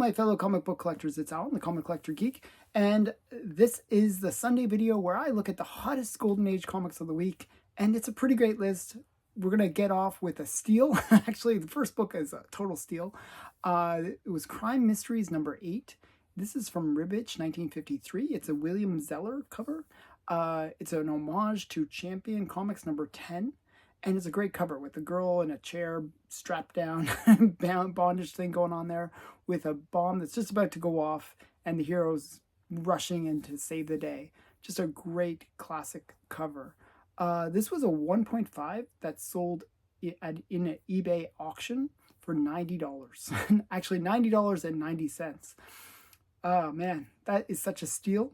my fellow comic book collectors, it's Alan, the Comic Collector Geek, and this is the Sunday video where I look at the hottest Golden Age comics of the week, and it's a pretty great list. We're going to get off with a steal. Actually, the first book is a total steal. It was Crime Mysteries number 8. This is from Ribbitch, 1953. It's a William Zeller cover. It's an homage to Champion Comics number 10. And it's a great cover with a girl in a chair strapped down, bondage thing going on there with a bomb that's just about to go off and the heroes rushing in to save the day. Just a great classic cover. This was a 1.5 that sold in an eBay auction for $90. Actually, $90.90. Oh man, that is such a steal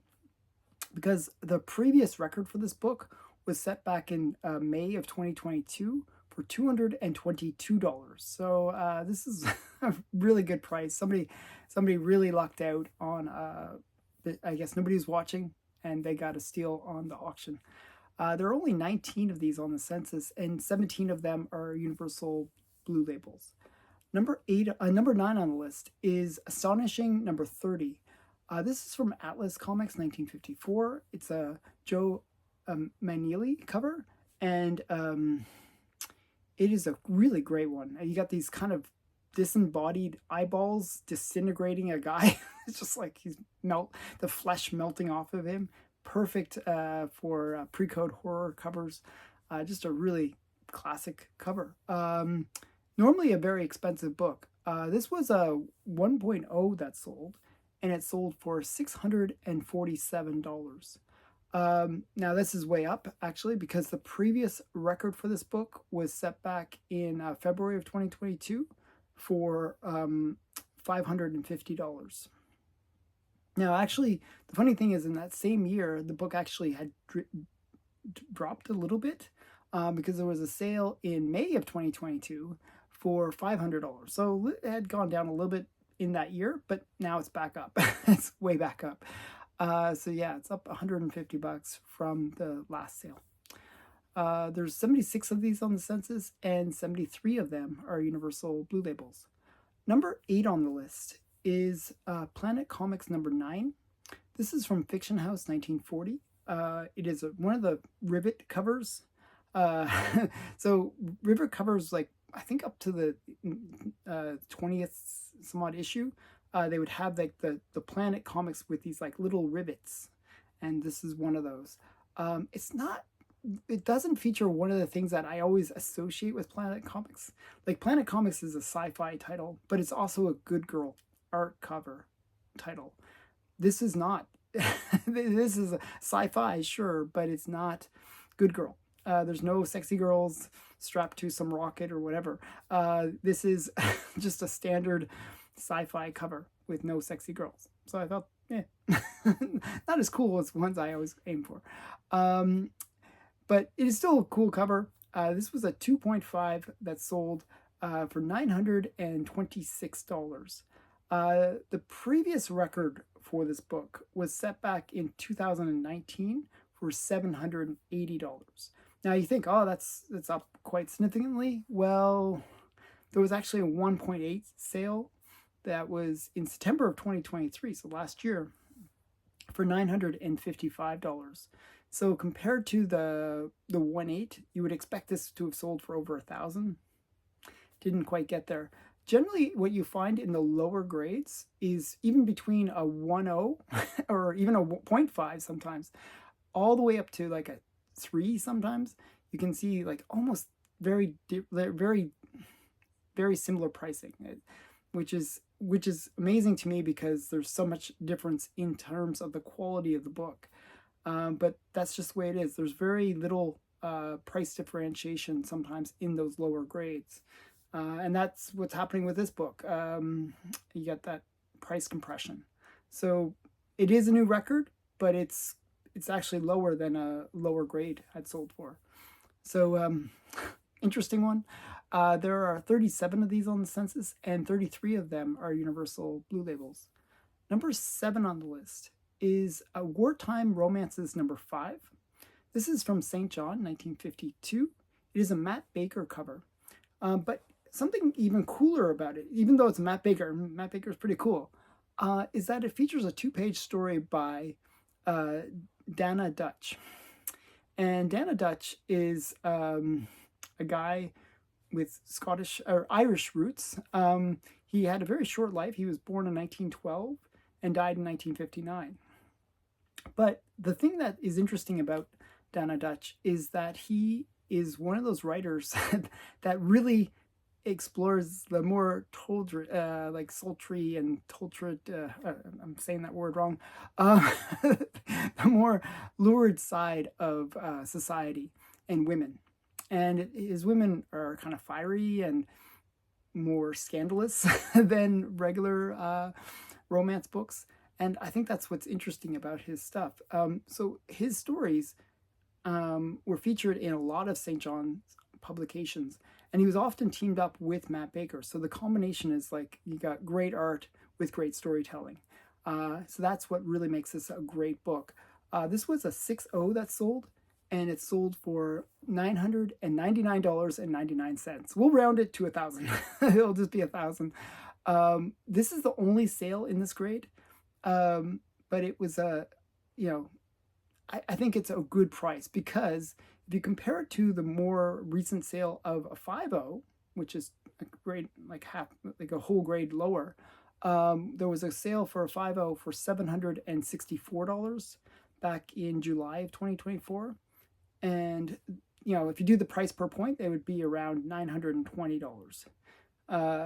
because the previous record for this book was set back in May of 2022 for $222. So this is a really good price. Somebody really lucked out on, I guess nobody was watching and they got a steal on the auction. There are only 19 of these on the census and 17 of them are Universal Blue Labels. Number 9 on the list is Astonishing number 30. This is from Atlas Comics 1954. It's a Joe Manili cover, and it is a really great one. You got these kind of disembodied eyeballs disintegrating a guy. It's just like the flesh melting off of him. Perfect for Precode horror covers. Just a really classic cover. Normally a very expensive book. This was a 1.0 that sold, and it sold for $647. Now this is way up actually because the previous record for this book was set back in February of 2022 for $550. Now actually the funny thing is in that same year the book actually had dropped a little bit because there was a sale in May of 2022 for $500. So it had gone down a little bit in that year, but now it's back up. It's way back up. So yeah, it's up $150 from the last sale. There's 76 of these on the census, and 73 of them are Universal Blue Labels. Number 8 on the list is Planet Comics number 9. This is from Fiction House 1940. It is one of the Rivet covers. So Rivet covers, like, I think up to the 20th some odd issue, they would have like the Planet comics with these like little rivets, and this is one of those. It doesn't feature one of the things that I always associate with Planet Comics. Like Planet Comics is a sci-fi title, but it's also a good girl art cover title. This is not. This is a sci-fi, sure, but it's not good girl. There's no sexy girls strapped to some rocket or whatever. This is just a standard sci-fi cover with no sexy girls. So I thought, not as cool as ones I always aim for. But it is still a cool cover. This was a 2.5 that sold for $926. The previous record for this book was set back in 2019 for $780. Now you think, oh, that's up quite significantly. Well, there was actually a 1.8 sale that was in September of 2023, so last year, for $955. So compared to the 1.8, you would expect this to have sold for over $1,000. Didn't quite get there. Generally, what you find in the lower grades is even between a 1.0 or even a 0.5 sometimes, all the way up to like a 3 sometimes. You can see like almost very similar pricing, which is amazing to me because there's so much difference in terms of the quality of the book. But that's just the way it is. There's very little price differentiation sometimes in those lower grades. And that's what's happening with this book. You get that price compression. So it is a new record, but it's actually lower than a lower grade had sold for. So interesting one. There are 37 of these on the census, and 33 of them are Universal Blue Labels. Number 7 on the list is Wartime Romances number 5. This is from St. John, 1952. It is a Matt Baker cover. But something even cooler about it, even though it's Matt Baker is pretty cool, is that it features a 2-page story by Dana Dutch. And Dana Dutch is a guy with Scottish or Irish roots. He had a very short life. He was born in 1912 and died in 1959. But the thing that is interesting about Dana Dutch is that he is one of those writers that really explores the more like sultry and I'm saying that word wrong, the more lurid side of society and women. And his women are kind of fiery and more scandalous than regular romance books. And I think that's what's interesting about his stuff. So his stories were featured in a lot of St. John's publications, and he was often teamed up with Matt Baker. So the combination is like you got great art with great storytelling. So that's what really makes this a great book. This was a 6.0 that sold, and it sold for $999.99. We'll round it to 1,000. It'll just be 1,000. This is the only sale in this grade, but it was I think it's a good price, because if you compare it to the more recent sale of a 5.0, which is a grade like a whole grade lower, there was a sale for a 5.0 for $764 back in July of 2024. And, if you do the price per point, they would be around $920.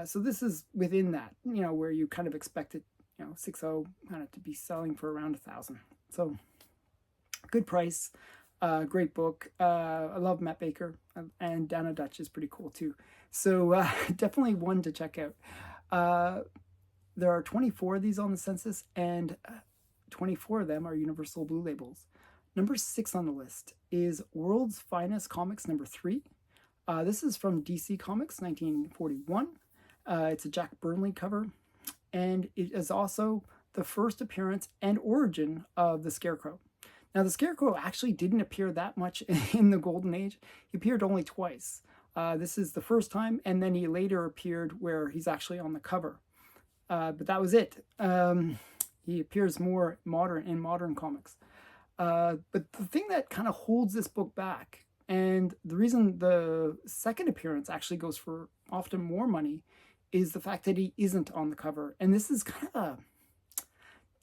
So this is within that, where you kind of expect it, 6.0 kind of to be selling for around 1,000. So good price, great book. I love Matt Baker, and Dana Dutch is pretty cool too. So definitely one to check out. There are 24 of these on the census, and 24 of them are Universal Blue Labels. Number 6 on the list is World's Finest Comics number 3. This is from DC Comics, 1941. It's a Jack Burnley cover, and it is also the first appearance and origin of the Scarecrow. Now, the Scarecrow actually didn't appear that much in the Golden Age. He appeared only twice. This is the first time, and then he later appeared where he's actually on the cover. But that was it. He appears more in modern comics. But the thing that kind of holds this book back, and the reason the second appearance actually goes for often more money, is the fact that he isn't on the cover. And this is kind of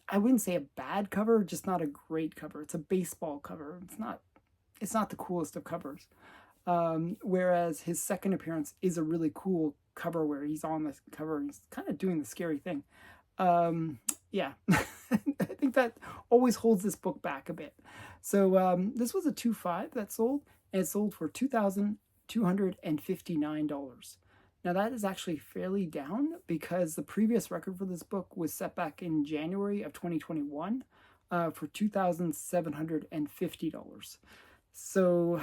I wouldn't say a bad cover, just not a great cover. It's a baseball cover. It's not the coolest of covers. Whereas his second appearance is a really cool cover where he's on the cover and he's kind of doing the scary thing. Yeah, I think that always holds this book back a bit. So this was a 2.5 that sold, and it sold for $2,259. Now that is actually fairly down, because the previous record for this book was set back in January of 2021 for $2,750. So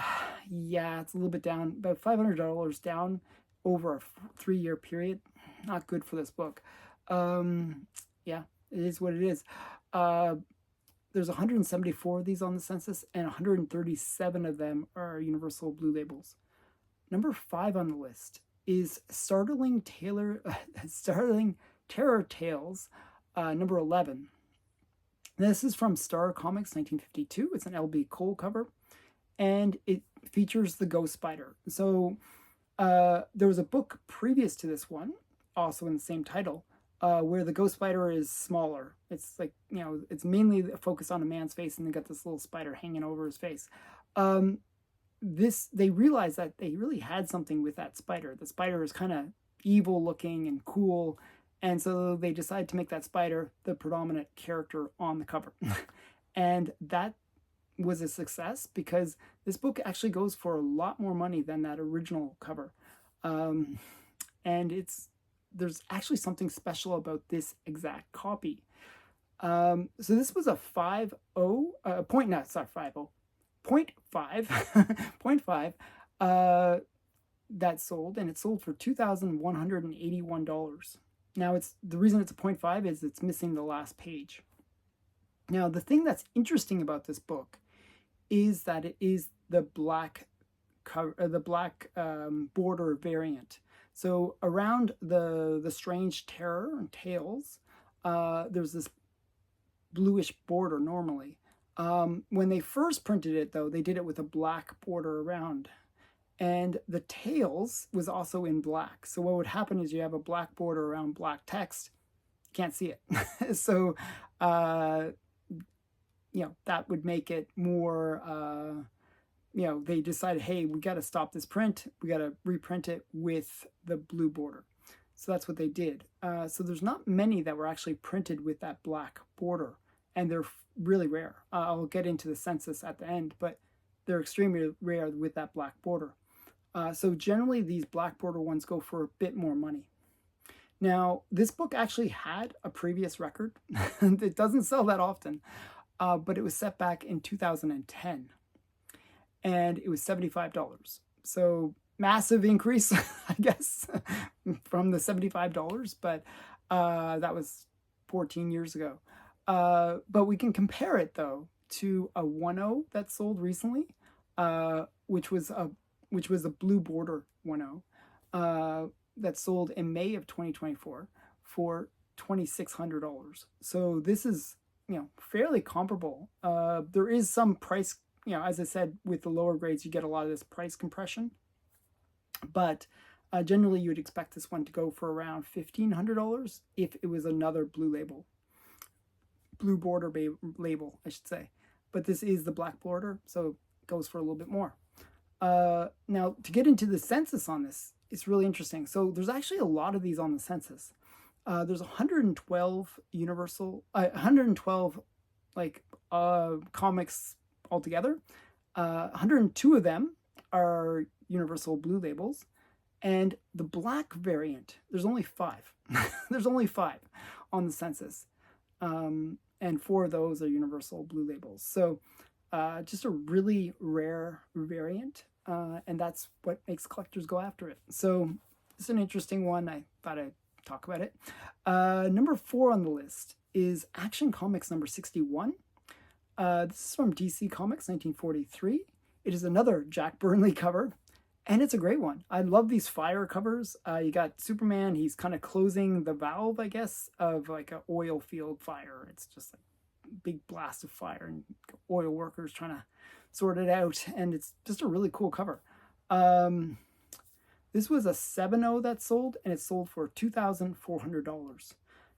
yeah, it's a little bit down, about $500 down over a 3-year period. Not good for this book. Yeah, it is what it is. There's 174 of these on the census, and 137 of them are Universal Blue Labels. Number 5 on the list is Startling Terror Tales, number 11. This is from Star Comics, 1952. It's an L.B. Cole cover, and it features the Ghost Spider. So there was a book previous to this one, also in the same title, where the Ghost Spider is smaller. It's like, it's mainly focused on a man's face, and they got this little spider hanging over his face. They realized that they really had something with that spider. The spider is kind of evil looking and cool, and so they decided to make that spider the predominant character on the cover. And that was a success, because this book actually goes for a lot more money than that original cover. And there's actually something special about this exact copy. So this was a 0.5 that sold, and it sold for $2,181. Now, the reason it's a 0.5 is it's missing the last page. Now, the thing that's interesting about this book is that it is the black border variant. So around the Strange Terror Tales, there's this bluish border normally. When they first printed it, though, they did it with a black border around. And the Tales was also in black. So what would happen is you have a black border around black text. You can't see it. So, that would make it more, they decided, hey, we got to stop this print. We got to reprint it with the blue border. So that's what they did. So there's not many that were actually printed with that black border, and they're really rare. I'll get into the census at the end, but they're extremely rare with that black border. So generally these black border ones go for a bit more money. Now, this book actually had a previous record. It doesn't sell that often, but it was set back in 2010. And it was $75. So massive increase, I guess, from the $75, but that was 14 years ago. But we can compare it, though, to a 1.0 that sold recently, which was a blue border 1.0 that sold in May of 2024 for $2,600. So this is, fairly comparable. There is some price, as I said, with the lower grades, you get a lot of this price compression. But generally, you would expect this one to go for around $1,500 if it was another blue border label, I should say. But this is the black border, so it goes for a little bit more. Now, to get into the census on this, it's really interesting. So there's actually a lot of these on the census. There's 112 comics altogether. 102 of them are universal blue labels, and the black variant, there's only 5. There's only 5 on the census, and 4 of those are universal blue labels. So just a really rare variant, and that's what makes collectors go after it. So it's an interesting one. I thought I'd talk about it. Number 4 on the list is Action Comics number 61. This is from DC Comics 1943. It is another Jack Burnley cover, and it's a great one. I love these fire covers. You got Superman. He's kind of closing the valve, I guess, of like an oil field fire. It's just like a big blast of fire and oil workers trying to sort it out, and it's just a really cool cover. This was a 7.0 that sold, and it sold for $2,400.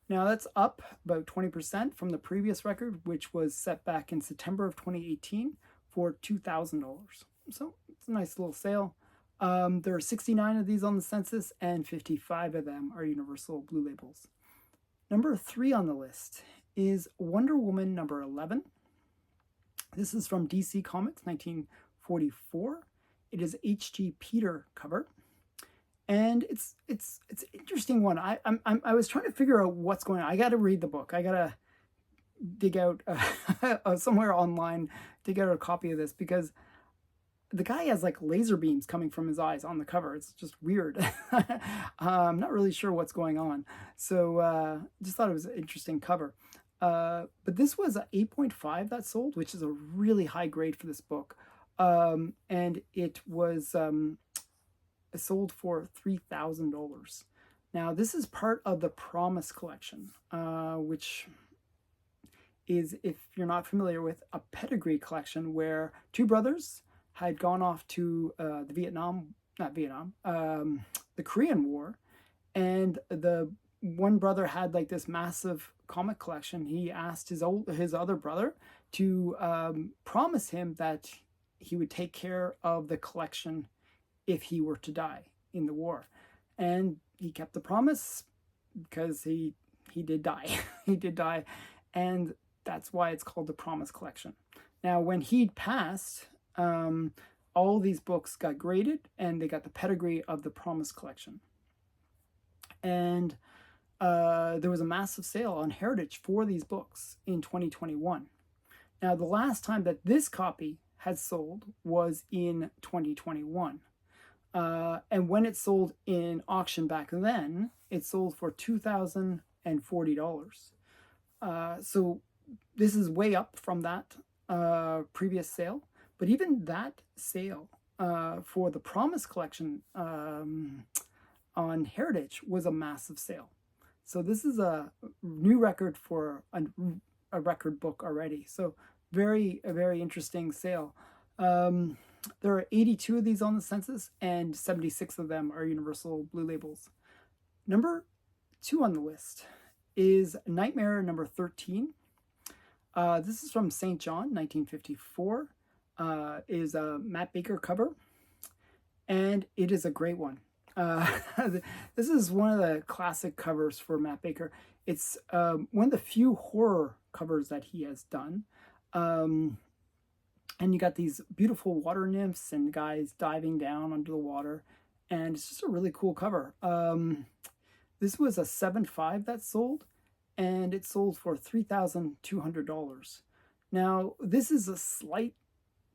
Now, that's up about 20% from the previous record, which was set back in September of 2018 for $2,000. So it's a nice little sale. There are 69 of these on the census, and 55 of them are universal blue labels. Number 3 on the list is Wonder Woman number 11. This is from DC Comics 1944. It is H.G. Peter cover. And it's an interesting one. I was trying to figure out what's going on. I got to read the book. I got to dig out somewhere online, dig out a copy of this, because the guy has like laser beams coming from his eyes on the cover. It's just weird. I'm not really sure what's going on. So just thought it was an interesting cover. But this was an 8.5 that sold, which is a really high grade for this book. And it was sold for $3,000. Now, this is part of the Promise collection, which is, if you're not familiar with, a pedigree collection where 2 brothers had gone off to the Korean War, and the one brother had like this massive comic collection. He asked his other brother to promise him that he would take care of the collection if he were to die in the war. And he kept the promise, because he did die. He did die, and that's why it's called the Promise Collection. Now, when he'd passed, all these books got graded, and they got the pedigree of the Promise Collection. And there was a massive sale on Heritage for these books in 2021. Now, the last time that this copy had sold was in 2021. And when it sold in auction back then, it sold for $2,040. So this is way up from that previous sale. But even that sale for the Promise Collection on Heritage was a massive sale. So this is a new record for a record book already. So a very interesting sale. There are 82 of these on the census, and 76 of them are Universal Blue Labels. Number 2 on the list is Nightmare number 13. This is from St. John, 1954. Is a Matt Baker cover, and it is a great one. This is one of the classic covers for Matt Baker. It's one of the few horror covers that he has done. And you got these beautiful water nymphs and guys diving down under the water, and it's just a really cool cover. This was a 7.5 that sold, and it sold for $3,200. Now, this is a slight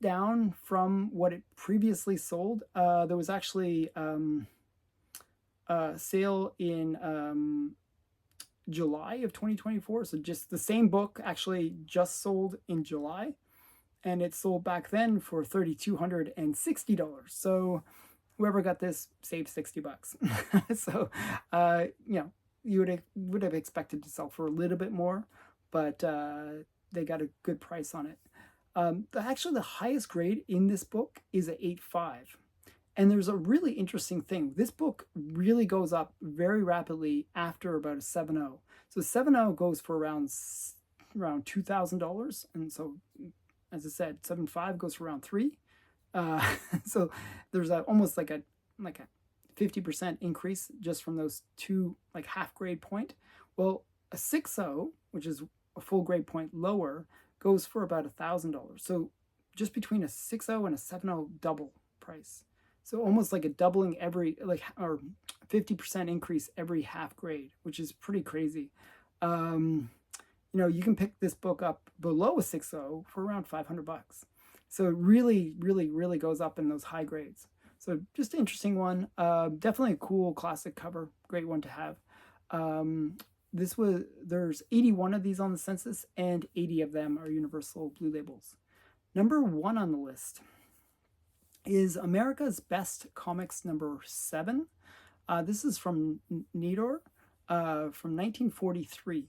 down from what it previously sold. There was actually a sale in July of 2024. So just the same book actually just sold in July, and it sold back then for $3,260. So whoever got this saved $60. So, you would have expected to sell for a little bit more, but they got a good price on it. Actually, the highest grade in this book is an 8.5. And there's a really interesting thing. This book really goes up very rapidly after about a 7.0. So 7.0 goes for around $2,000. And so, as I said, 7.5 goes for around $3,000. So there's almost like a 50% increase just from those two, like, half grade point. Well, a 6.0, which is a full grade point lower, goes for about $1,000. So just between a 6.0 and a 7.0, double price. So almost like a doubling every, or 50% increase every half grade, which is pretty crazy. You can pick this book up below a 6.0 for around $500. So it really, really, really goes up in those high grades. So just an interesting one. Definitely a cool classic cover. Great one to have. There's 81 of these on the census, and 80 of them are Universal Blue Labels. Number 1 on the list is America's Best Comics number 7. This is from Nedor, from 1943.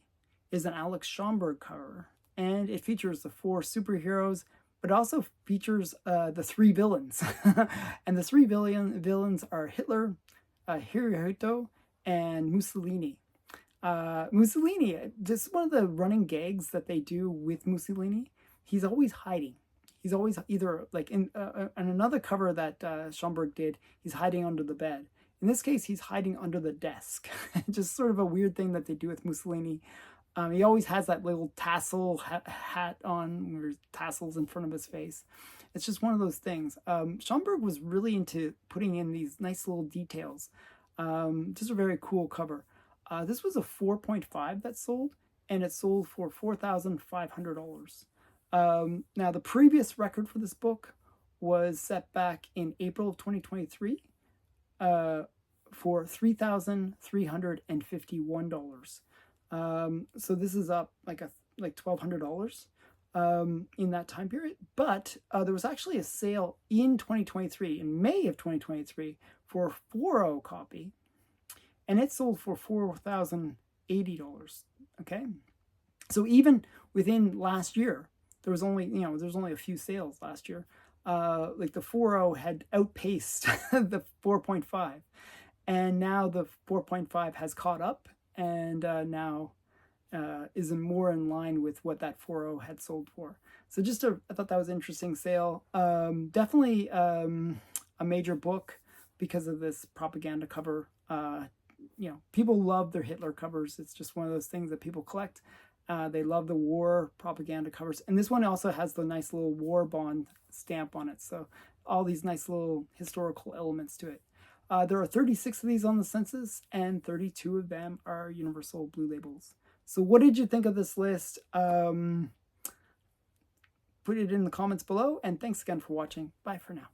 Is an Alex Schomburg cover, and it features the 4 superheroes, but also features the 3 villains. And the 3 villains are Hitler, Hirohito, and Mussolini. Mussolini, just one of the running gags that they do with Mussolini, he's always hiding. He's always either, like in another cover that Schomburg did, he's hiding under the bed. In this case, he's hiding under the desk. Just sort of a weird thing that they do with Mussolini. He always has that little tassel hat on, or tassels in front of his face. It's just one of those things. Schomburg was really into putting in these nice little details. Just a very cool cover. This was a 4.5 that sold, and it sold for $4,500. Now, the previous record for this book was set back in April of 2023 for $3,351. So this is up like $1,200 in that time period. But there was actually a sale in 2023, in May of 2023, for a 4.0 copy, and it sold for $4,080. Okay, so even within last year, there was only a few sales last year. Like the 4.0 had outpaced the 4.5, and now the 4.5 has caught up, and now is more in line with what that 4.0 had sold for. So I thought that was an interesting sale. Definitely a major book because of this propaganda cover. People love their Hitler covers. It's just one of those things that people collect. They love the war propaganda covers. And this one also has the nice little war bond stamp on it. So all these nice little historical elements to it. There are 36 of these on the census, and 32 of them are Universal Blue Labels. So what did you think of this list? Put it in the comments below, and thanks again for watching. Bye for now.